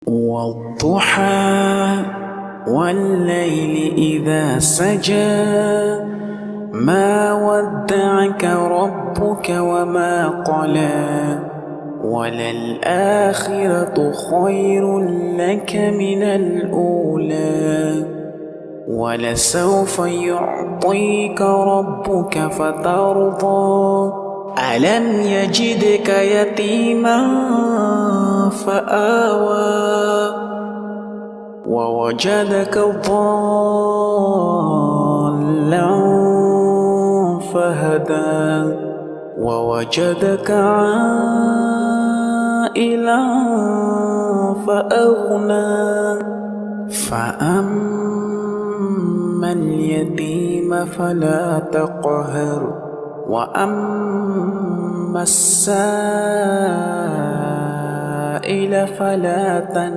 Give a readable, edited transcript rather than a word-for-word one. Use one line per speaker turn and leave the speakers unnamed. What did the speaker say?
والضحى والليل إذا سجى ما ودعك ربك وما قلى وللآخرة خير لك من الأولى ولسوف يعطيك ربك فترضى ألم يجدك يتيما فآوى ووجدك ضالا فهدى ووجدك عائلا فأغنى فأما اليتيم فلا تقهر وأما السائل فلا تنهر